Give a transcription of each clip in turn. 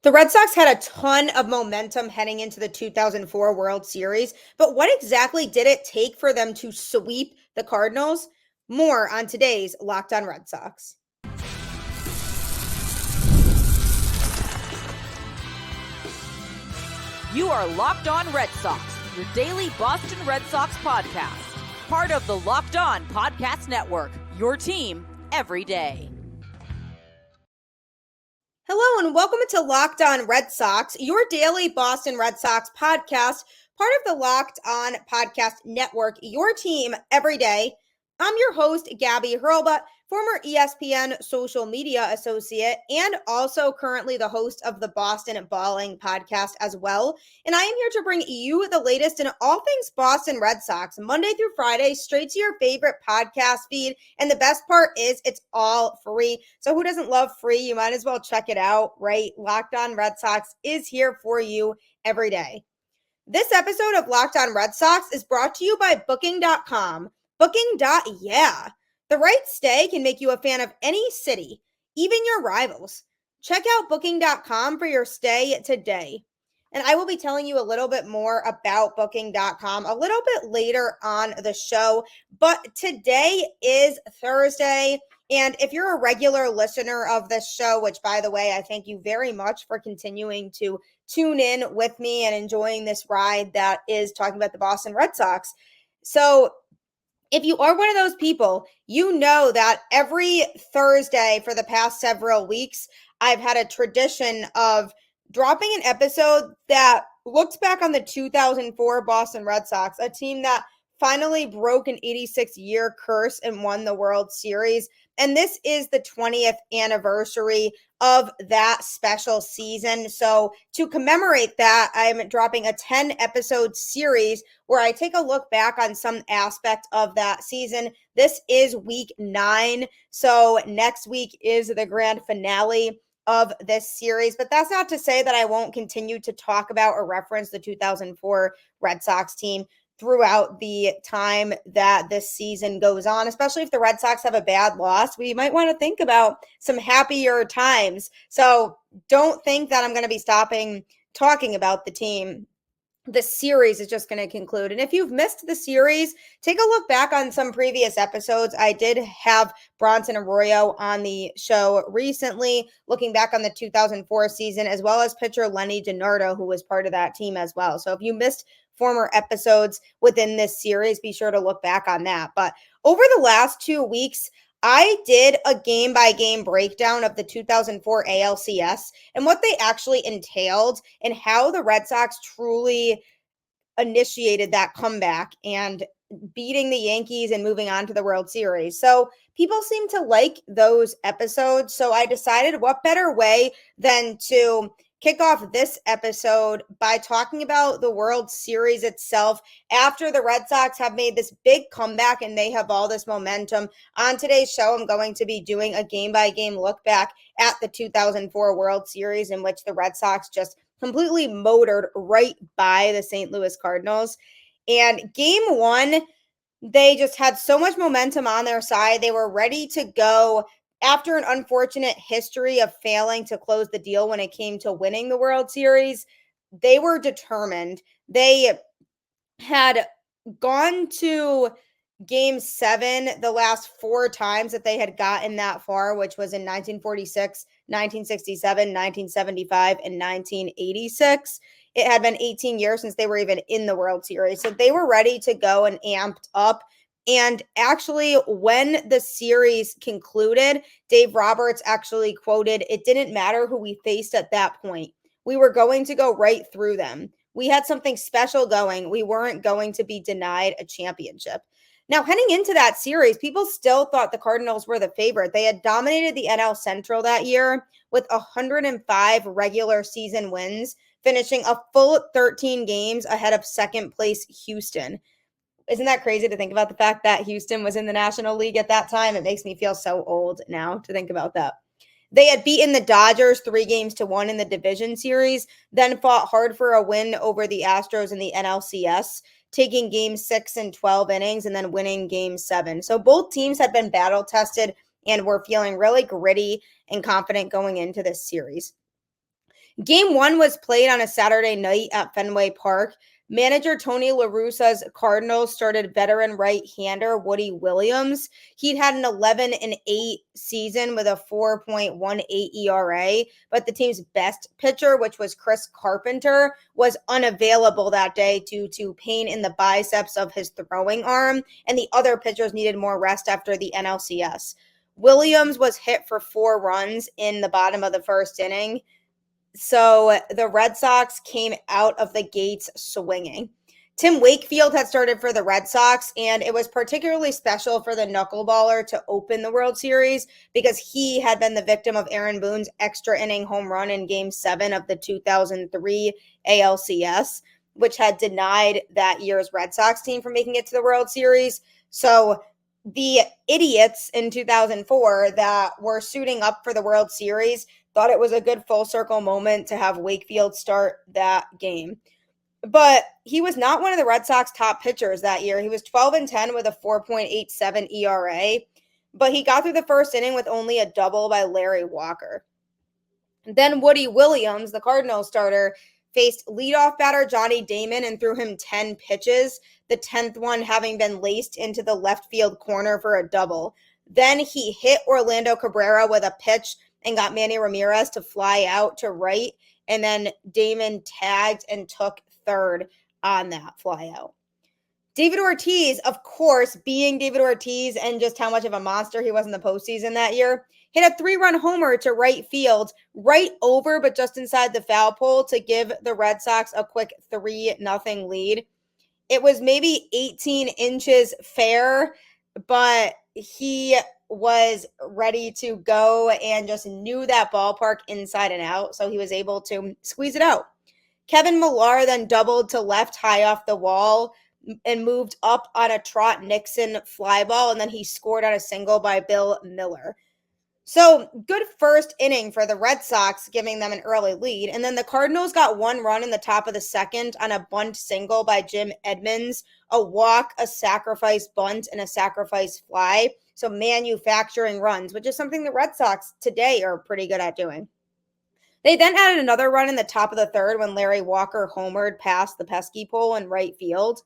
The Red Sox had a ton of momentum heading into the 2004 World Series, but what exactly did it take for them to sweep the Cardinals? More on today's Locked On Red Sox. You are Locked On Red Sox, your daily Boston Red Sox podcast. Part of the Locked On Podcast Network, your team every day. Hello and welcome to Locked On Red Sox, your daily Boston Red Sox podcast, part of the Locked On Podcast Network, your team every day. I'm your host, Gabby, former ESPN social media associate, and also currently the host of the Boston Balling podcast as well. And I am here to bring you the latest in all things Boston Red Sox, Monday through Friday, straight to your favorite podcast feed. And the best part is it's all free. So who doesn't love free? You might as well check it out, right? Locked On Red Sox is here for you every day. This episode of Locked On Red Sox is brought to you by Booking.com. Booking.yeah. The right stay can make you a fan of any city, even your rivals. Check out Booking.com for your stay today. And I will be telling you a little bit more about Booking.com a little bit later on the show. But today is Thursday. And if you're a regular listener of this show, which, by the way, I thank you very much for continuing to tune in with me and enjoying this ride that is talking about the Boston Red Sox. So if you are one of those people, you know that every Thursday for the past several weeks, I've had a tradition of dropping an episode that looks back on the 2004 Boston Red Sox, a team that finally broke an 86-year curse and won the World Series. And this is the 20th anniversary of that special season. So to commemorate that, I'm dropping a 10-episode series where I take a look back on some aspect of that season. This is week 9. So next week is the grand finale of this series. But that's not to say that I won't continue to talk about or reference the 2004 Red Sox team throughout the time that this season goes on, especially if the Red Sox have a bad loss. We might want to think about some happier times. So don't think that I'm going to be stopping talking about the team. The series is just going to conclude. And if you've missed the series, take a look back on some previous episodes. I did have Bronson Arroyo on the show recently, looking back on the 2004 season, as well as pitcher Lenny DiNardo, who was part of that team as well. So if you missed former episodes within this series, be sure to look back on that. But over the last 2 weeks, I did a game-by-game breakdown of the 2004 ALCS and what they actually entailed and how the Red Sox truly initiated that comeback and beating the Yankees and moving on to the World Series. So people seem to like those episodes. So I decided what better way than to kick off this episode by talking about the World Series itself after the Red Sox have made this big comeback and they have all this momentum. On today's show, I'm going to be doing a game-by-game look back at the 2004 World Series in which the Red Sox just completely motored right by the St. Louis Cardinals. And game 1, they just had so much momentum on their side. They were ready to go. After an unfortunate history of failing to close the deal when it came to winning the World Series, they were determined. They had gone to Game 7 the last 4 times that they had gotten that far, which was in 1946, 1967, 1975, and 1986. It had been 18 years since they were even in the World Series. So they were ready to go and amped up. And actually, when the series concluded, Dave Roberts actually quoted, "It didn't matter who we faced at that point. We were going to go right through them. We had something special going. We weren't going to be denied a championship." Now, heading into that series, people still thought the Cardinals were the favorite. They had dominated the NL Central that year with 105 regular season wins, finishing a full 13 games ahead of second place Houston. Isn't that crazy to think about the fact that Houston was in the National League at that time? It makes me feel so old now to think about that. They had beaten the Dodgers 3-1 in the division series, then fought hard for a win over the Astros in the NLCS, taking game 6 in 12 innings and then winning game 7. So both teams had been battle tested and were feeling really gritty and confident going into this series. Game 1 was played on a Saturday night at Fenway Park. Manager Tony La Russa's Cardinals started veteran right-hander Woody Williams. He'd had an 11-8 season with a 4.18 ERA, but the team's best pitcher, which was Chris Carpenter, was unavailable that day due to pain in the biceps of his throwing arm, and the other pitchers needed more rest after the NLCS. Williams was hit for 4 runs in the bottom of the first inning. So the Red Sox came out of the gates swinging. Tim Wakefield had started for the Red Sox, and it was particularly special for the knuckleballer to open the World Series because he had been the victim of Aaron Boone's extra inning home run in Game 7 of the 2003 ALCS, which had denied that year's Red Sox team from making it to the World Series. So the idiots in 2004 that were suiting up for the World Series thought it was a good full circle moment to have Wakefield start that game. But he was not one of the Red Sox top pitchers that year. He was 12-10 with a 4.87 ERA, but he got through the first inning with only a double by Larry Walker. Then Woody Williams, the Cardinals starter, faced leadoff batter Johnny Damon and threw him 10 pitches, the 10th one having been laced into the left field corner for a double. Then he hit Orlando Cabrera with a pitch and got Manny Ramirez to fly out to right, and then Damon tagged and took third on that fly out. David Ortiz, of course, being David Ortiz and just how much of a monster he was in the postseason that year, hit a 3-run homer to right field, right over but just inside the foul pole to give the Red Sox a quick 3-0 lead. It was maybe 18 inches fair, but he was ready to go and just knew that ballpark inside and out, so he was able to squeeze it out. Kevin Millar then doubled to left high off the wall and moved up on a Trot Nixon fly ball, and then he scored on a single by Bill Miller. So good first inning for the Red Sox, giving them an early lead. And then the Cardinals got 1 run in the top of the second on a bunt single by Jim Edmonds, a walk, a sacrifice bunt, and a sacrifice fly. So manufacturing runs, which is something the Red Sox today are pretty good at doing. They then added another run in the top of the third when Larry Walker homered past the pesky pole in right field.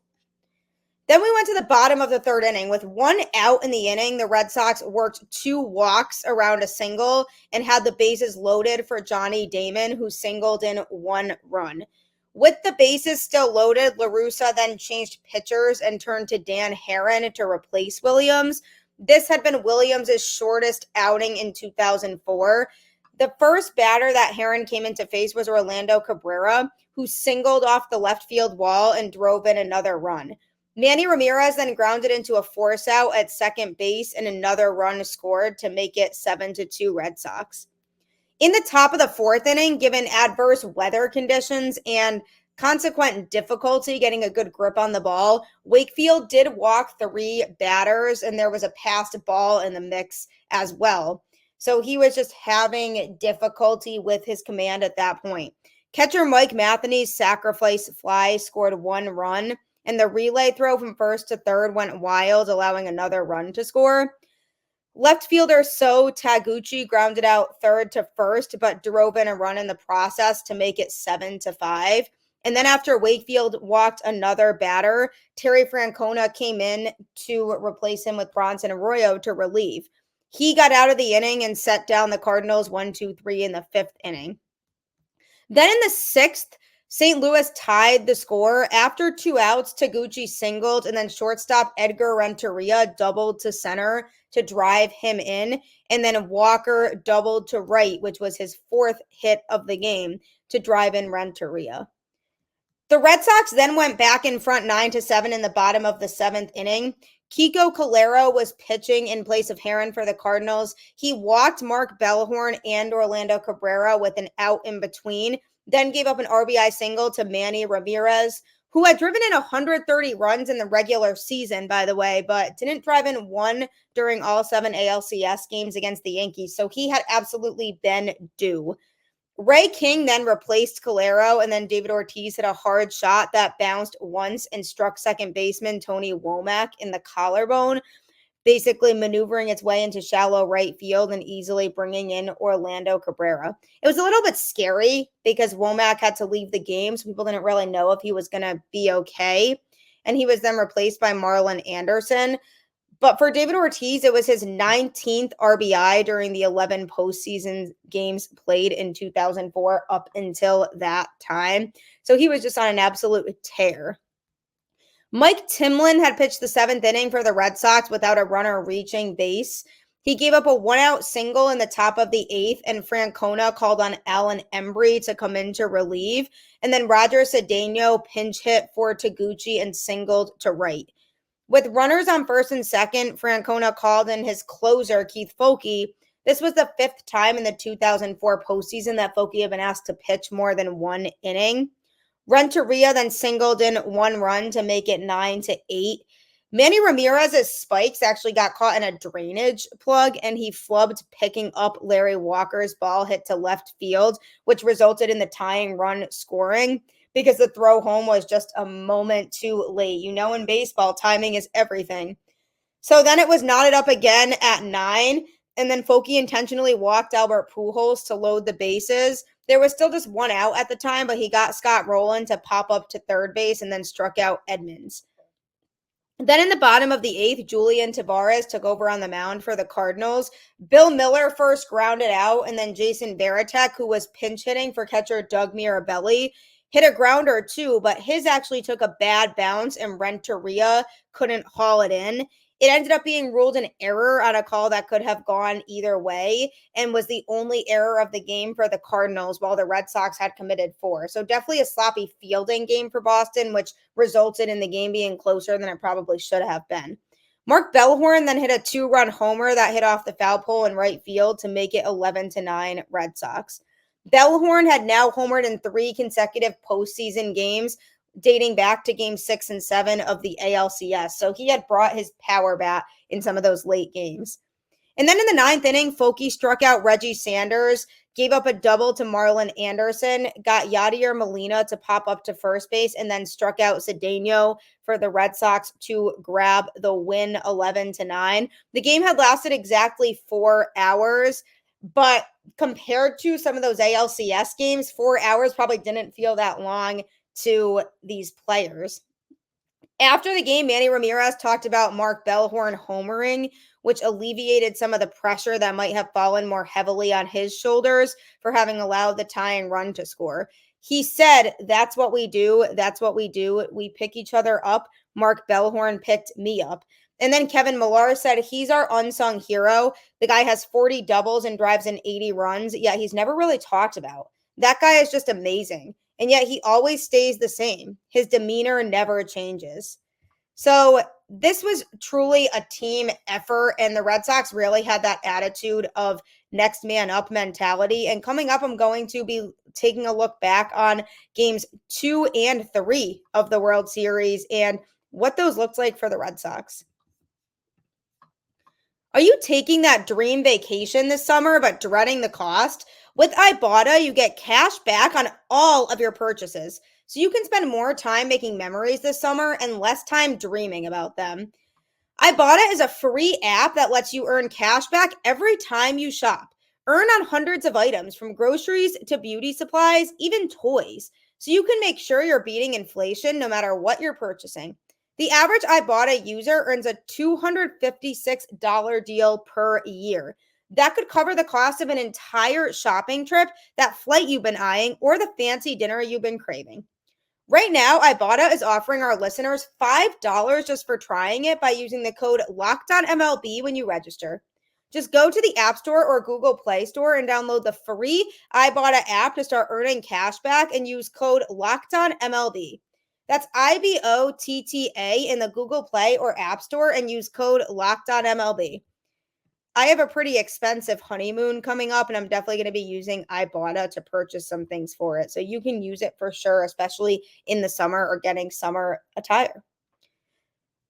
Then we went to the bottom of the third inning. With 1 out in the inning, the Red Sox worked 2 walks around a single and had the bases loaded for Johnny Damon, who singled in 1 run. With the bases still loaded, La Russa then changed pitchers and turned to Dan Herron to replace Williams. This had been Williams' shortest outing in 2004. The first batter that Herron came into face was Orlando Cabrera, who singled off the left field wall and drove in another run. Manny Ramirez then grounded into a force out at second base and another run scored to make it 7-2 Red Sox. In the top of the fourth inning, given adverse weather conditions and consequent difficulty getting a good grip on the ball, Wakefield did walk 3 batters, and there was a passed ball in the mix as well. So he was just having difficulty with his command at that point. Catcher Mike Matheny's sacrifice fly scored 1 run, and the relay throw from first to third went wild, allowing another run to score. Left fielder So Taguchi grounded out third to first, but drove in a run in the process to make it 7-5. And then after Wakefield walked another batter, Terry Francona came in to replace him with Bronson Arroyo to relieve. He got out of the inning and set down the Cardinals 1-2-3 in the 5th inning. Then in the 6th, St. Louis tied the score. After 2 outs, Taguchi singled, and then shortstop Edgar Renteria doubled to center to drive him in, and then Walker doubled to right, which was his 4th hit of the game, to drive in Renteria. The Red Sox then went back in front 9-7 in the bottom of the 7th inning. Kiko Calero was pitching in place of Herron for the Cardinals. He walked Mark Bellhorn and Orlando Cabrera with an out in between, then gave up an RBI single to Manny Ramirez, who had driven in 130 runs in the regular season, by the way, but didn't drive in 1 during all 7 ALCS games against the Yankees, so he had absolutely been due. Ray King then replaced Calero, and then David Ortiz hit a hard shot that bounced once and struck second baseman Tony Womack in the collarbone. basically maneuvering its way into shallow right field and easily bringing in Orlando Cabrera. It was a little bit scary because Womack had to leave the game, so people didn't really know if he was going to be okay. And he was then replaced by Marlon Anderson. But for David Ortiz, it was his 19th RBI during the 11 postseason games played in 2004 up until that time. So he was just on an absolute tear. Mike Timlin had pitched the 7th inning for the Red Sox without a runner reaching base. He gave up a 1-out single in the top of the 8th, and Francona called on Alan Embry to come in to relieve. And then Roger Cedeno pinch hit for Taguchi and singled to right. With runners on first and second, Francona called in his closer, Keith Foulke. This was the 5th time in the 2004 postseason that Foulke had been asked to pitch more than 1 inning. Renteria then singled in 1 run to make it 9-8. Manny Ramirez's spikes actually got caught in a drainage plug, and he flubbed picking up Larry Walker's ball hit to left field, which resulted in the tying run scoring because the throw home was just a moment too late. You know, in baseball, timing is everything. So then it was knotted up again at 9, and then Foulke intentionally walked Albert Pujols to load the bases. There was still just 1 out at the time, but he got Scott Rowland to pop up to third base and then struck out Edmonds. Then in the bottom of the 8th, Julian Tavares took over on the mound for the Cardinals. Bill Miller first grounded out, and then Jason Varitek, who was pinch hitting for catcher Doug Mirabelli, hit a grounder too, but his actually took a bad bounce and Renteria couldn't haul it in. It ended up being ruled an error on a call that could have gone either way and was the only error of the game for the Cardinals while the Red Sox had committed 4. So definitely a sloppy fielding game for Boston, which resulted in the game being closer than it probably should have been. Mark Bellhorn then hit a 2-run homer that hit off the foul pole in right field to make it 11-9 Red Sox. Bellhorn had now homered in 3 consecutive postseason games, dating back to game 6 and 7 of the ALCS. So he had brought his power bat in some of those late games. And then in the 9th inning, Foulke struck out Reggie Sanders, gave up a double to Marlon Anderson, got Yadier Molina to pop up to first base, and then struck out Cedeno for the Red Sox to grab the win 11-9. The game had lasted exactly 4 hours, but compared to some of those ALCS games, 4 hours probably didn't feel that long to these players. After the game, Manny Ramirez talked about Mark Bellhorn homering, which alleviated some of the pressure that might have fallen more heavily on his shoulders for having allowed the tying run to score. He said, "That's what we do. That's what we do. We pick each other up. Mark Bellhorn picked me up." And then Kevin Millar said, "He's our unsung hero. The guy has 40 doubles and drives in 80 runs, yet he's never really talked about. That guy is just amazing. And yet he always stays the same. His demeanor never changes." So this was truly a team effort, and the Red Sox really had that attitude of next man up mentality. And coming up, I'm going to be taking a look back on games 2 and 3 of the World Series and what those looked like for the Red Sox. Are you taking that dream vacation this summer but dreading the cost? With Ibotta, you get cash back on all of your purchases, so you can spend more time making memories this summer and less time dreaming about them. Ibotta is a free app that lets you earn cash back every time you shop. Earn on hundreds of items from groceries to beauty supplies, even toys, so you can make sure you're beating inflation no matter what you're purchasing. The average Ibotta user earns a $256 deal per year. That could cover the cost of an entire shopping trip, that flight you've been eyeing, or the fancy dinner you've been craving. Right now, Ibotta is offering our listeners $5 just for trying it by using the code LOCKEDONMLB when you register. Just go to the App Store or Google Play Store and download the free Ibotta app to start earning cash back and use code LOCKEDONMLB. That's IBOTTA in the Google Play or App Store and use code LOCKEDONMLB. I have a pretty expensive honeymoon coming up, and I'm definitely going to be using Ibotta to purchase some things for it. So you can use it for sure, especially in the summer or getting summer attire.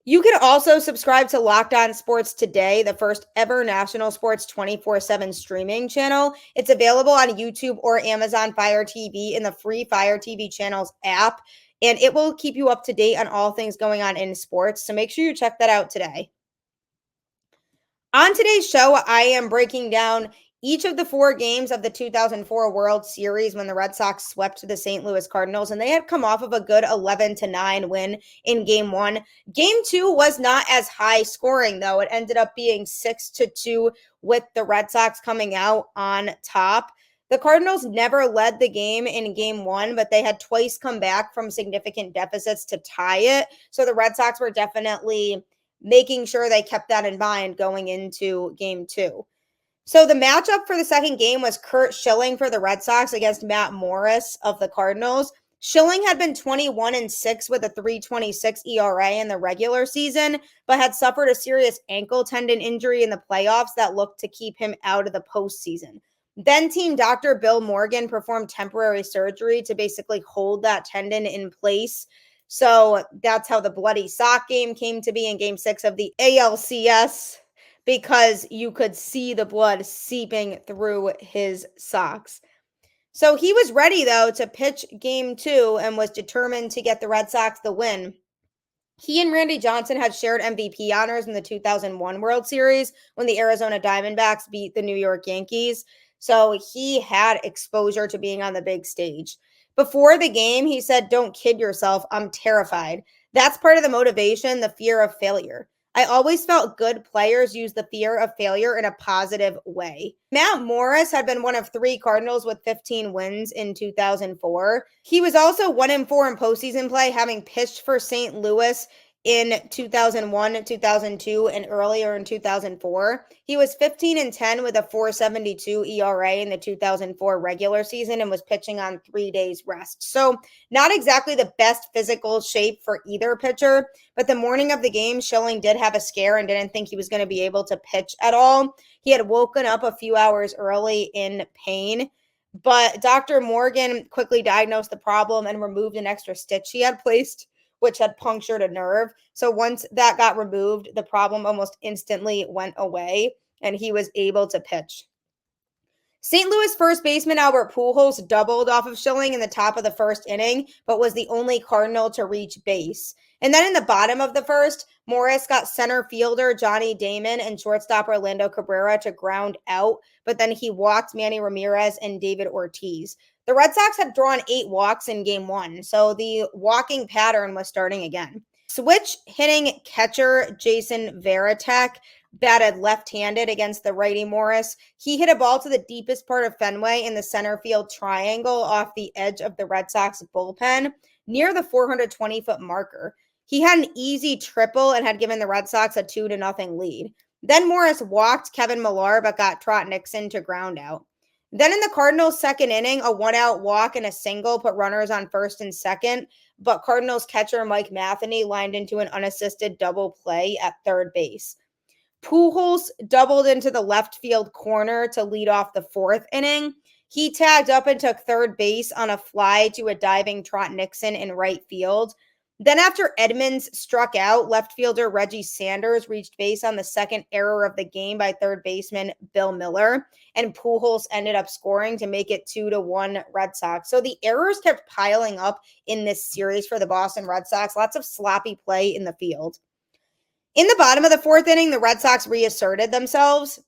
You can also subscribe to Locked On Sports Today, the first ever national sports 24/7 streaming channel. It's available on YouTube or Amazon Fire TV in the free Fire TV channels app, and it will keep you up to date on all things going on in sports. So make sure you check that out today. On today's show, I am breaking down each of the 4 games of the 2004 World Series when the Red Sox swept the St. Louis Cardinals, and they had come off of a good 11-9 win in Game 1. Game 2 was not as high scoring, though. It ended up being 6-2 with the Red Sox coming out on top. The Cardinals never led the game in Game 1, but they had twice come back from significant deficits to tie it. So the Red Sox were definitely making sure they kept that in mind going into Game 2. So the matchup for the second game was Curt Schilling for the Red Sox against Matt Morris of the Cardinals. Schilling had been 21-6 with a 3.26 ERA in the regular season, but had suffered a serious ankle tendon injury in the playoffs that looked to keep him out of the postseason. Then team doctor Bill Morgan performed temporary surgery to basically hold that tendon in place. So that's how the bloody sock game came to be in Game 6 of the ALCS, because you could see the blood seeping through his socks. So he was ready, though, to pitch Game 2 and was determined to get the Red Sox the win. He and Randy Johnson had shared MVP honors in the 2001 World Series when the Arizona Diamondbacks beat the New York Yankees. So he had exposure to being on the big stage. Before the game, he said, "Don't kid yourself. I'm terrified." That's part of the motivation, the fear of failure. I always felt good players use the fear of failure in a positive way. Matt Morris had been one of 3 Cardinals with 15 wins in 2004. He was also 1-4 in postseason play, having pitched for St. Louis in 2001, 2002, and earlier in 2004. He was 15-10 with a 4.72 ERA in the 2004 regular season and was pitching on 3 days rest. So not exactly the best physical shape for either pitcher, but the morning of the game, Schilling did have a scare and didn't think he was going to be able to pitch at all. He had woken up a few hours early in pain, but Dr. Morgan quickly diagnosed the problem and removed an extra stitch he had placed, which had punctured a nerve. So once that got removed, the problem almost instantly went away and he was able to pitch. St. Louis first baseman Albert Pujols doubled off of Schilling in the top of the first inning, but was the only Cardinal to reach base. And then in the bottom of the first, Morris got center fielder Johnny Damon and shortstop Orlando Cabrera to ground out, but then he walked Manny Ramirez and David Ortiz. The Red Sox had drawn 8 walks in Game 1, so the walking pattern was starting again. Switch hitting catcher Jason Varitek batted left-handed against the righty Morris. He hit a ball to the deepest part of Fenway in the center field triangle off the edge of the Red Sox bullpen near the 420-foot marker. He had an easy triple and had given the Red Sox a 2-0 lead. Then Morris walked Kevin Millar but got Trot Nixon to ground out. Then in the Cardinals' second inning, a 1-out walk and a single put runners on first and second, but Cardinals catcher Mike Matheny lined into an unassisted double play at third base. Pujols doubled into the left field corner to lead off the 4th inning. He tagged up and took third base on a fly to a diving Trot Nixon in right field. Then after Edmonds struck out, left fielder Reggie Sanders reached base on the second error of the game by third baseman Bill Miller, and Pujols ended up scoring to make it 2-1 Red Sox. So the errors kept piling up in this series for the Boston Red Sox. Lots of sloppy play in the field. In the bottom of the 4th inning, the Red Sox reasserted themselves.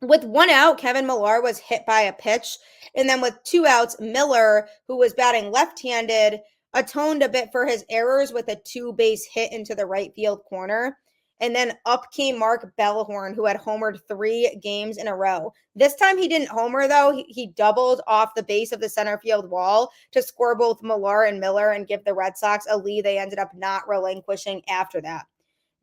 With 1 out, Kevin Millar was hit by a pitch. And then with 2 outs, Miller, who was batting left-handed, atoned a bit for his errors with a 2-base hit into the right field corner. And then up came Mark Bellhorn, who had homered 3 games in a row. This time he didn't homer, though. He doubled off the base of the center field wall to score both Millar and Miller and give the Red Sox a lead they ended up not relinquishing after that.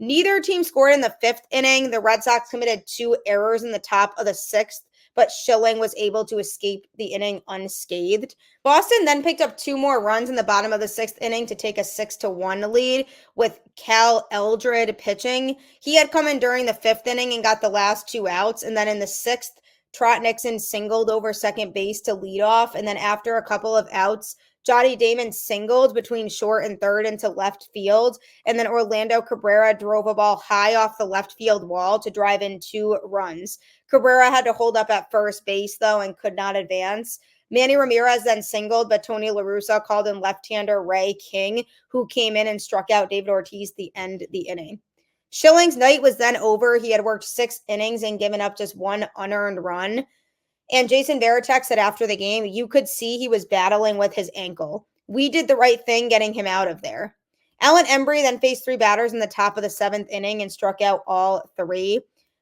Neither team scored in the 5th inning. The Red Sox committed 2 errors in the top of the 6th, but Schilling was able to escape the inning unscathed. Boston then picked up 2 more runs in the bottom of the 6th inning to take a 6-1 lead with Cal Eldred pitching. He had come in during the 5th inning and got the last 2 outs, and then in the 6th, Trot Nixon singled over second base to lead off, and then after a couple of outs, Johnny Damon singled between short and third into left field, and then Orlando Cabrera drove a ball high off the left field wall to drive in 2 runs. Cabrera had to hold up at first base, though, and could not advance. Manny Ramirez then singled, but Tony La Russa called in left-hander Ray King, who came in and struck out David Ortiz to end the inning. Schilling's night was then over. He had worked 6 innings and given up just 1 unearned run. And Jason Varitek said after the game, you could see he was battling with his ankle. We did the right thing getting him out of there. Alan Embry then faced 3 batters in the top of the 7th inning and struck out all 3.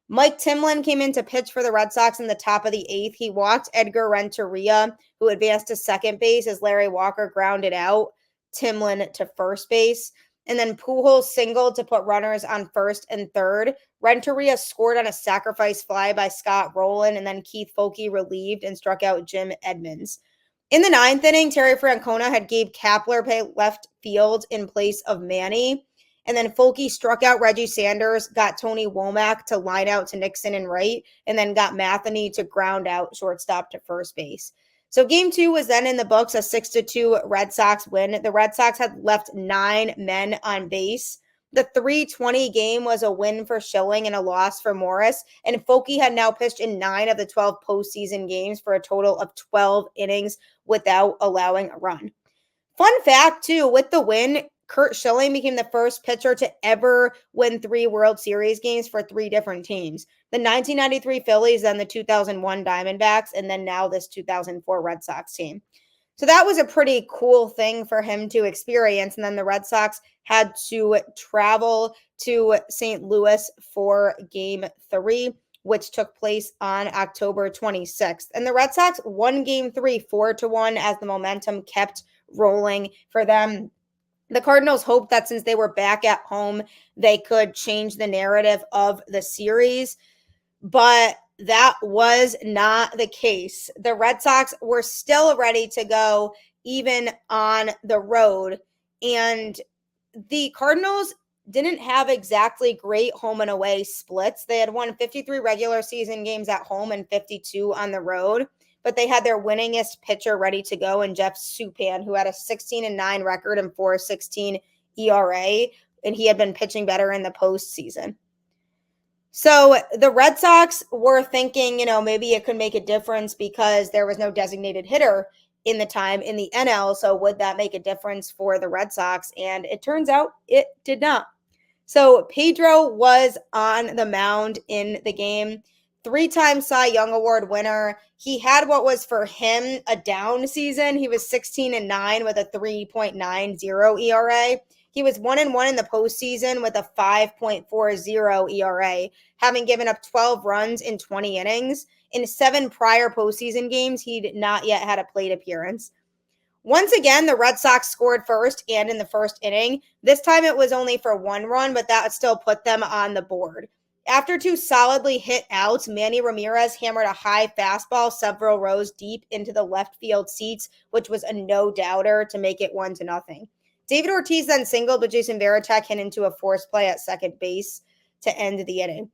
Mike Timlin came in to pitch for the Red Sox in the top of the 8th. He walked Edgar Renteria, who advanced to second base as Larry Walker grounded out Timlin to first base. And then Pujols singled to put runners on first and third. Renteria scored on a sacrifice fly by Scott Rowland, and then Keith Foulke relieved and struck out Jim Edmonds. In the 9th inning, Terry Francona had Gabe Kapler play left field in place of Manny. And then Foulke struck out Reggie Sanders, got Tony Womack to line out to Nixon and right, and then got Matheny to ground out shortstop to first base. So game 2 was then in the books, a 6-2 Red Sox win. The Red Sox had left 9 men on base. The 3:20 game was a win for Schilling and a loss for Morris. And Foulke had now pitched in 9 of the 12 postseason games for a total of 12 innings without allowing a run. Fun fact, too, with the win, Curt Schilling became the first pitcher to ever win 3 World Series games for 3 different teams. The 1993 Phillies, then the 2001 Diamondbacks, and then now this 2004 Red Sox team. So that was a pretty cool thing for him to experience. And then the Red Sox had to travel to St. Louis for game 3, which took place on October 26th. And the Red Sox won game 3 4-1 as the momentum kept rolling for them. The Cardinals hoped that since they were back at home, they could change the narrative of the series, but that was not the case. The Red Sox were still ready to go even on the road, and the Cardinals didn't have exactly great home and away splits. They had won 53 regular season games at home and 52 on the road. But they had their winningest pitcher ready to go in Jeff Suppan, who had a 16-9 record and 4.16 ERA, and he had been pitching better in the postseason. So the Red Sox were thinking, maybe it could make a difference because there was no designated hitter in the time in the NL. So would that make a difference for the Red Sox? And it turns out it did not. So Pedro was on the mound in the game. 3-time Cy Young Award winner. He had what was for him a down season. He was 16-9 with a 3.90 ERA. He was 1-1 in the postseason with a 5.40 ERA, having given up 12 runs in 20 innings. In 7 prior postseason games, he'd not yet had a plate appearance. Once again, the Red Sox scored first and in the first inning. This time it was only for 1 run, but that still put them on the board. After 2 solidly hit outs, Manny Ramirez hammered a high fastball several rows deep into the left field seats, which was a no-doubter to make it 1-0. David Ortiz then singled, but Jason Varitek hit into a force play at second base to end the inning.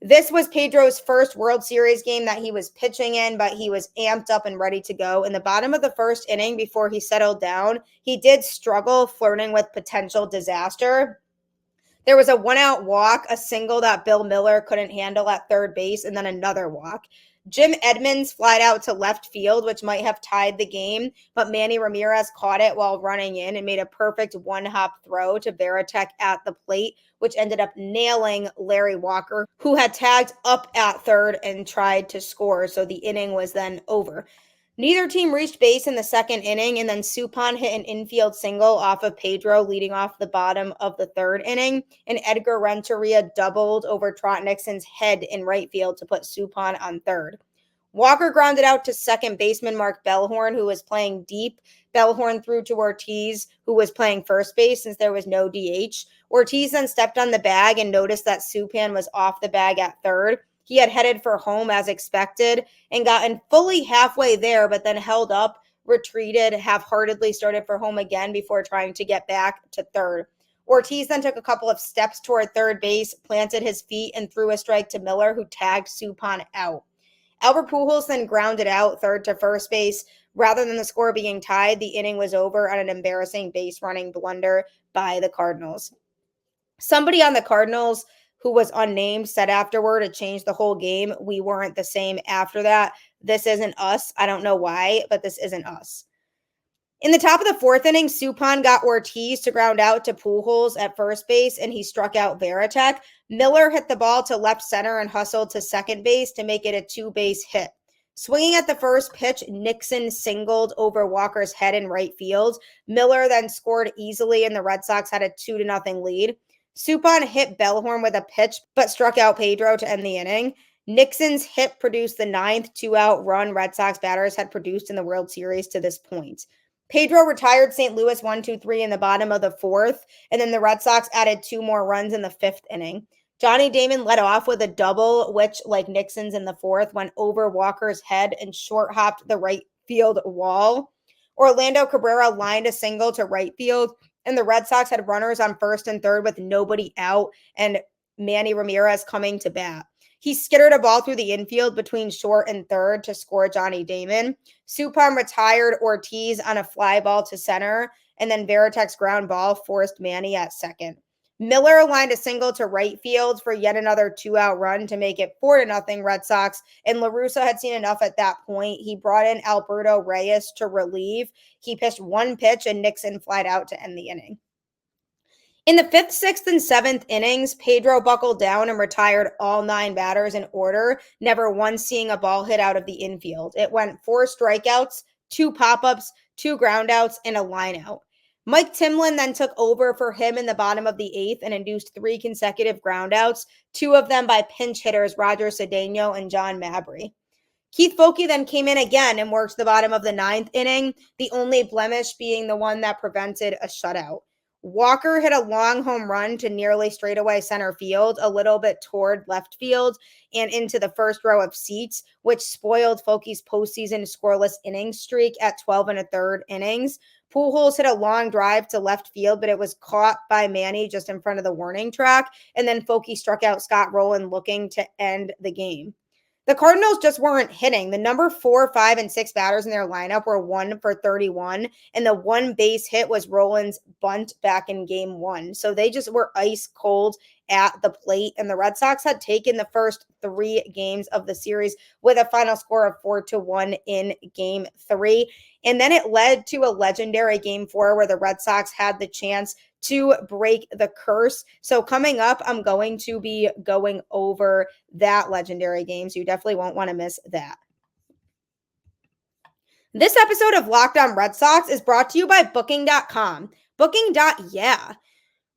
This was Pedro's first World Series game that he was pitching in, but he was amped up and ready to go. In the bottom of the first inning, before he settled down, he did struggle, flirting with potential disaster. There was a 1-out walk, a single that Bill Miller couldn't handle at third base, and then another walk. Jim Edmonds flied out to left field, which might have tied the game, but Manny Ramirez caught it while running in and made a perfect one-hop throw to Varitek at the plate, which ended up nailing Larry Walker, who had tagged up at third and tried to score, so the inning was then over. Neither team reached base in the second inning, and then Suppan hit an infield single off of Pedro, leading off the bottom of the third inning, and Edgar Renteria doubled over Trot Nixon's head in right field to put Suppan on third. Walker grounded out to second baseman Mark Bellhorn, who was playing deep. Bellhorn threw to Ortiz, who was playing first base since there was no DH. Ortiz then stepped on the bag and noticed that Suppan was off the bag at third. He had headed for home as expected and gotten fully halfway there, but then held up, retreated, half-heartedly started for home again before trying to get back to third. Ortiz then took a couple of steps toward third base, planted his feet, and threw a strike to Miller, who tagged Suppan out. Albert Pujols then grounded out third to first base. Rather than the score being tied, the inning was over on an embarrassing base-running blunder by the Cardinals. Somebody on the Cardinals who was unnamed said afterward it changed the whole game. We weren't the same after that. This isn't us. I don't know why, but this isn't us. In the top of the fourth inning, Suppan got Ortiz to ground out to Pujols at first base, and he struck out Varitek. Miller hit the ball to left center and hustled to second base to make it a two-base hit. Swinging at the first pitch, Nixon singled over Walker's head in right field. Miller then scored easily, and the Red Sox had a 2-0 lead. Suppan hit Bellhorn with a pitch, but struck out Pedro to end the inning. Nixon's hit produced the ninth two-out run Red Sox batters had produced in the World Series to this point. Pedro retired St. Louis 1-2-3 in the bottom of the fourth, and then the Red Sox added 2 more runs in the fifth inning. Johnny Damon led off with a double, which, like Nixon's in the fourth, went over Walker's head and short hopped the right field wall. Orlando Cabrera lined a single to right field, and the Red Sox had runners on first and third with nobody out, and Manny Ramirez coming to bat. He skittered a ball through the infield between short and third to score Johnny Damon. Suppan retired Ortiz on a fly ball to center, and then Varitek's ground ball forced Manny at second. Miller lined a single to right field for yet another 2-out run to make it 4-0 Red Sox, and La Russa had seen enough at that point. He brought in Alberto Reyes to relieve. He pitched one pitch, and Nixon flied out to end the inning. In the fifth, sixth, and seventh innings, Pedro buckled down and retired all 9 batters in order, never once seeing a ball hit out of the infield. It went 4 strikeouts, 2 pop-ups, 2 groundouts, and a lineout. Mike Timlin then took over for him in the bottom of the eighth and induced 3 consecutive groundouts, 2 of them by pinch hitters Roger Cedeno and John Mabry. Keith Foulke then came in again and worked the bottom of the ninth inning, the only blemish being the one that prevented a shutout. Walker hit a long home run to nearly straightaway center field, a little bit toward left field and into the first row of seats, which spoiled Foulke's postseason scoreless inning streak at 12 1/3 innings. Pujols hit a long drive to left field, but it was caught by Manny just in front of the warning track, and then Foulke struck out Scott Rowland looking to end the game. The Cardinals just weren't hitting. The number 4, 5, and 6 batters in their lineup were 1 for 31, and the one base hit was Rowland's bunt back in game 1. So they just were ice cold at the plate, and the Red Sox had taken the first 3 games of the series with a final score of 4-1 in game 3. And then it led to a legendary game 4 where the Red Sox had the chance to break the curse. So coming up, I'm going to be going over that legendary game. So you definitely won't want to miss that. This episode of Locked On Red Sox is brought to you by Booking.com. Booking.yeah.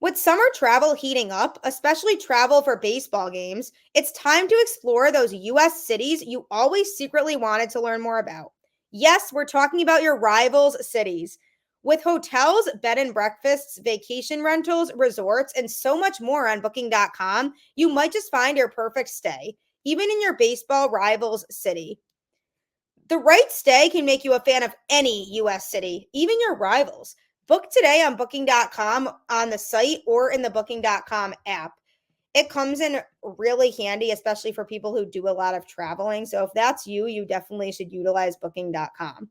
With summer travel heating up, especially travel for baseball games, it's time to explore those U.S. cities you always secretly wanted to learn more about. Yes, we're talking about your rivals' cities. With hotels, bed and breakfasts, vacation rentals, resorts, and so much more on Booking.com, you might just find your perfect stay, even in your baseball rival's city. The right stay can make you a fan of any U.S. city, even your rivals. Book today on Booking.com on the site or in the Booking.com app. It comes in really handy, especially for people who do a lot of traveling. So if that's you, you definitely should utilize Booking.com.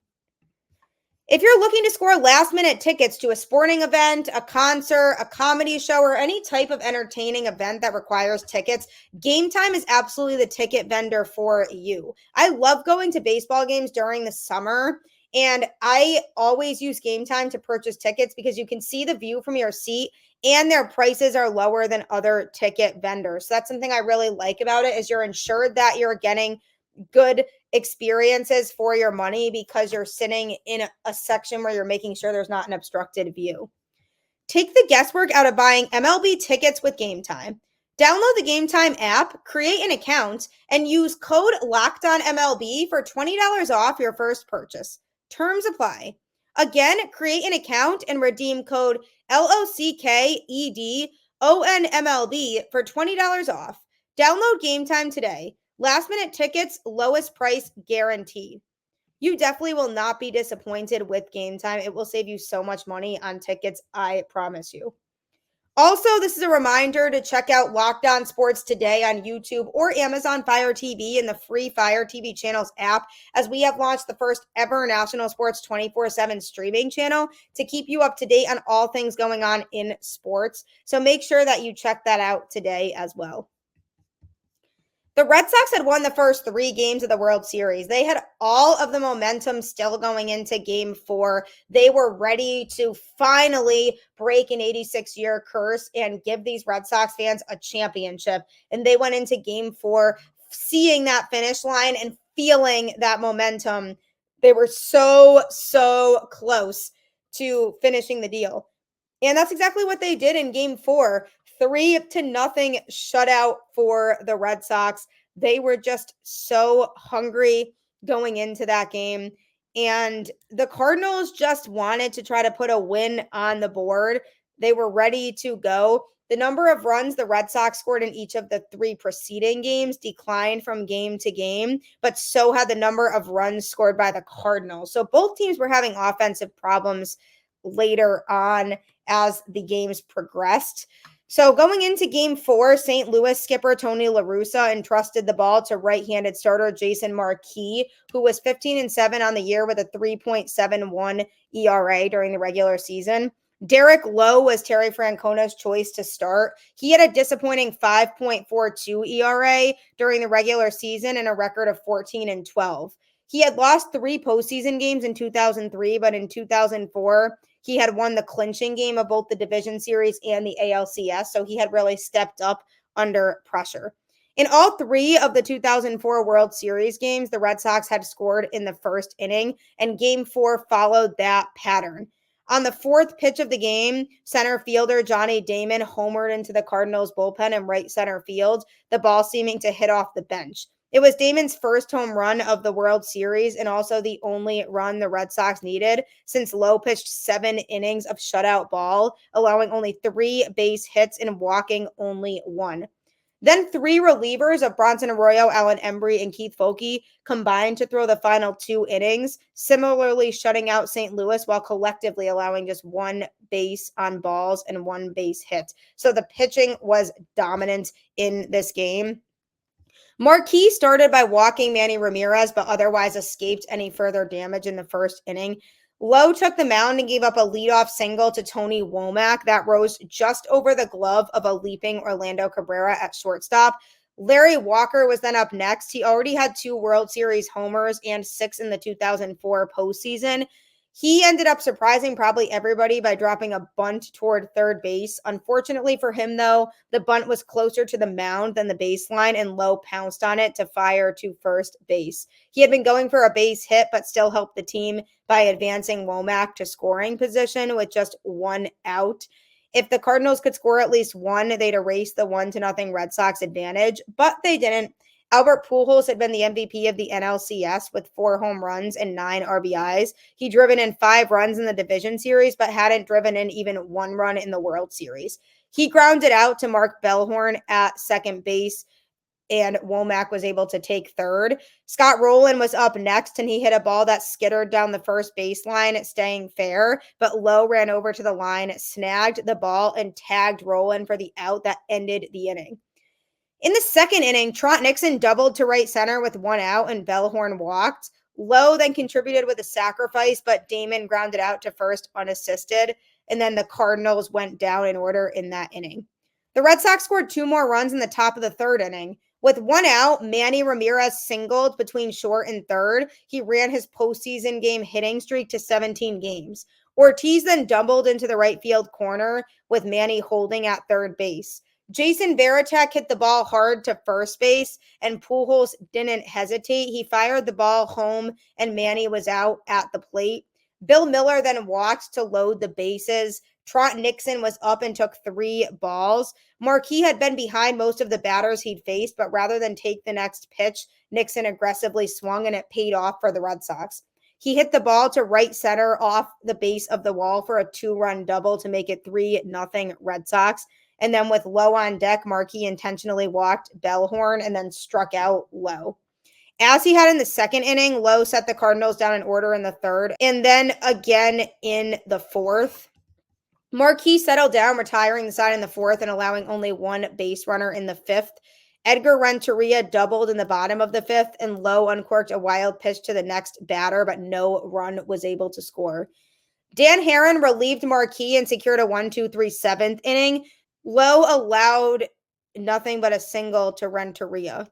If you're looking to score last-minute tickets to a sporting event, a concert, a comedy show, or any type of entertaining event that requires tickets, Game Time is absolutely the ticket vendor for you. I love going to baseball games during the summer, and I always use Game Time to purchase tickets because you can see the view from your seat, and their prices are lower than other ticket vendors. So that's something I really like about it, is you're ensured that you're getting good experiences for your money because you're sitting in a section where you're making sure there's not an obstructed view. Take the guesswork out of buying MLB tickets with Game Time. Download the Game Time app, create an account, and use code LOCKEDONMLB for $20 off your first purchase. Terms apply. Again, create an account and redeem code LOCKEDONMLB for $20 off. Download Game Time today. Last minute tickets, lowest price guaranteed. You definitely will not be disappointed with Game Time. It will save you so much money on tickets, I promise you. Also, this is a reminder to check out Locked On Sports Today on YouTube or Amazon Fire TV in the free Fire TV channels app, as we have launched the first ever national sports 24/7 streaming channel to keep you up to date on all things going on in sports. So make sure that you check that out today as well. The Red Sox had won the first 3 games of the World Series. They had all of the momentum still going into game 4. They were ready to finally break an 86-year curse and give these Red Sox fans a championship. And they went into game 4 seeing that finish line and feeling that momentum. They were so close to finishing the deal. And that's exactly what they did in game 4. 3-0 shutout for the Red Sox. They were just so hungry going into that game. And the Cardinals just wanted to try to put a win on the board. They were ready to go. The number of runs the Red Sox scored in each of the 3 preceding games declined from game to game, but so had the number of runs scored by the Cardinals. So both teams were having offensive problems later on as the games progressed. So going into game 4, St. Louis skipper Tony La Russa entrusted the ball to right-handed starter Jason Marquis, who was 15-7 on the year with a 3.71 ERA during the regular season. Derek Lowe was Terry Francona's choice to start. He had a disappointing 5.42 ERA during the regular season and a record of 14-12. He had lost 3 postseason games in 2003, but in 2004, he had won the clinching game of both the division series and the ALCS, so he had really stepped up under pressure. In all 3 of the 2004 World Series games, the Red Sox had scored in the first inning, and game 4 followed that pattern. On the 4th pitch of the game, center fielder Johnny Damon homered into the Cardinals bullpen in right center field, the ball seeming to hit off the bench. It was Damon's first home run of the World Series and also the only run the Red Sox needed since Lowe pitched 7 innings of shutout ball, allowing only 3 base hits and walking only 1. Then 3 relievers of Bronson Arroyo, Alan Embry, and Keith Foulke combined to throw the final 2 innings, similarly shutting out St. Louis while collectively allowing just 1 base on balls and 1 base hit. So the pitching was dominant in this game. Marquis started by walking Manny Ramirez, but otherwise escaped any further damage in the first inning. Lowe took the mound and gave up a leadoff single to Tony Womack that rose just over the glove of a leaping Orlando Cabrera at shortstop. Larry Walker was then up next. He already had 2 World Series homers and 6 in the 2004 postseason. He ended up surprising probably everybody by dropping a bunt toward third base. Unfortunately for him, though, the bunt was closer to the mound than the baseline, and Lowe pounced on it to fire to first base. He had been going for a base hit, but still helped the team by advancing Womack to scoring position with just 1 out. If the Cardinals could score at least 1, they'd erase the 1-0 Red Sox advantage, but they didn't. Albert Pujols had been the MVP of the NLCS with 4 home runs and 9 RBIs. He'd driven in 5 runs in the division series, but hadn't driven in even 1 run in the World Series. He grounded out to Mark Bellhorn at second base, and Womack was able to take third. Scott Rowland was up next, and he hit a ball that skittered down the first baseline, staying fair, but Lowe ran over to the line, snagged the ball, and tagged Rowland for the out that ended the inning. In the second inning, Trot Nixon doubled to right center with 1 out and Bellhorn walked. Lowe then contributed with a sacrifice, but Damon grounded out to first unassisted, and then the Cardinals went down in order in that inning. The Red Sox scored 2 more runs in the top of the third inning. With 1 out, Manny Ramirez singled between short and third. He ran his postseason game hitting streak to 17 games. Ortiz then doubled into the right field corner with Manny holding at third base. Jason Varitek hit the ball hard to first base, and Pujols didn't hesitate. He fired the ball home, and Manny was out at the plate. Bill Miller then walked to load the bases. Trot Nixon was up and took 3 balls. Marquis had been behind most of the batters he'd faced, but rather than take the next pitch, Nixon aggressively swung, and it paid off for the Red Sox. He hit the ball to right center off the base of the wall for a 2-run double to make it 3-0 Red Sox. And then with Lowe on deck, Marquis intentionally walked Bellhorn and then struck out Lowe. As he had in the second inning, Lowe set the Cardinals down in order in the third, and then again in the fourth. Marquis settled down, retiring the side in the fourth and allowing only 1 base runner in the fifth. Edgar Renteria doubled in the bottom of the fifth, and Lowe uncorked a wild pitch to the next batter, but no run was able to score. Dan Herron relieved Marquis and secured a 1-2-3 seventh inning. Lowe allowed nothing but a single to Renteria.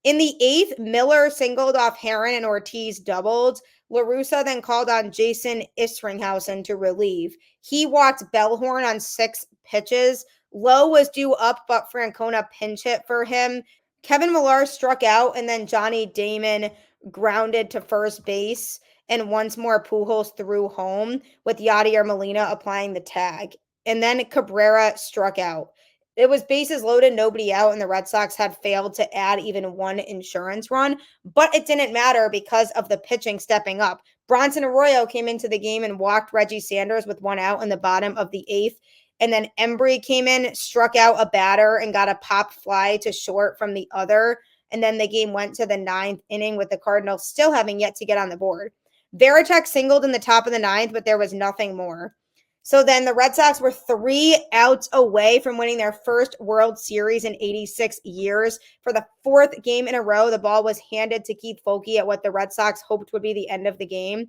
In the 8th, Miller singled off Heron and Ortiz doubled. LaRussa then called on Jason Isringhausen to relieve. He walked Bellhorn on 6 pitches. Lowe was due up, but Francona pinch hit for him. Kevin Millar struck out, and then Johnny Damon grounded to first base. And once more, Pujols threw home with Yadier Molina applying the tag. And then Cabrera struck out. It was bases loaded, nobody out, and the Red Sox had failed to add even one insurance run, but it didn't matter because of the pitching stepping up. Bronson Arroyo came into the game and walked Reggie Sanders with 1 out in the bottom of the 8th. And then Embry came in, struck out a batter, and got a pop fly to short from the other. And then the game went to the 9th inning with the Cardinals still having yet to get on the board. Varitek singled in the top of the 9th, but there was nothing more. So then the Red Sox were 3 outs away from winning their first World Series in 86 years. For the 4th game in a row, the ball was handed to Keith Foulke at what the Red Sox hoped would be the end of the game.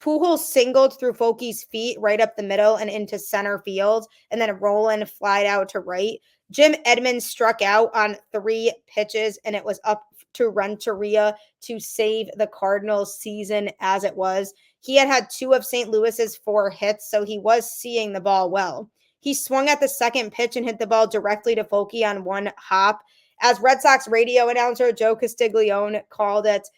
Pujols singled through Foulke's feet right up the middle and into center field, and then Roland flied out to right. Jim Edmonds struck out on 3 pitches, and it was up to Renteria to save the Cardinals' season as it was. He had 2 of St. Louis's 4 hits, so he was seeing the ball well. He swung at the second pitch and hit the ball directly to Foulke on 1 hop. As Red Sox radio announcer Joe Castiglione called it,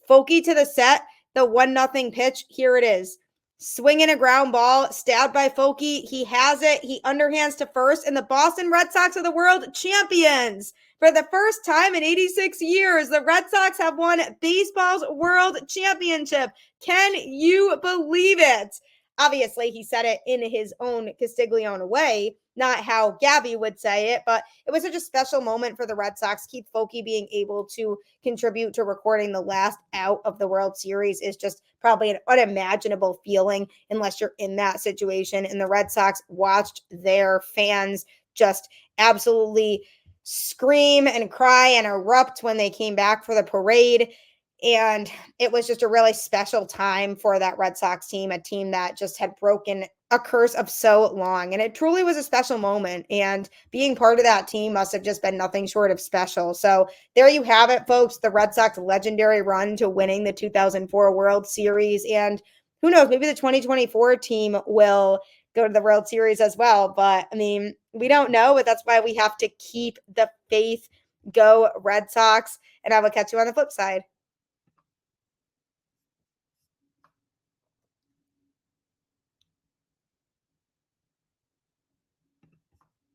Foulke to the set, the 1-0 pitch, here it is. Swinging a ground ball, stabbed by Foulke. He has it. He underhands to first, and the Boston Red Sox are the world champions. For the first time in 86 years, the Red Sox have won baseball's world championship. Can you believe it? Obviously, he said it in his own Castiglione way, not how Gabby would say it, but it was such a special moment for the Red Sox. Keith Foulke being able to contribute to recording the last out of the World Series is just probably an unimaginable feeling unless you're in that situation. And the Red Sox watched their fans just absolutely scream and cry and erupt when they came back for the parade. And it was just a really special time for that Red Sox team, a team that just had broken a curse of so long. And it truly was a special moment. And being part of that team must have just been nothing short of special. So there you have it, folks. The Red Sox legendary run to winning the 2004 World Series. And who knows, maybe the 2024 team will go to the World Series as well. But I mean, we don't know, but that's why we have to keep the faith. Go Red Sox. And I will catch you on the flip side.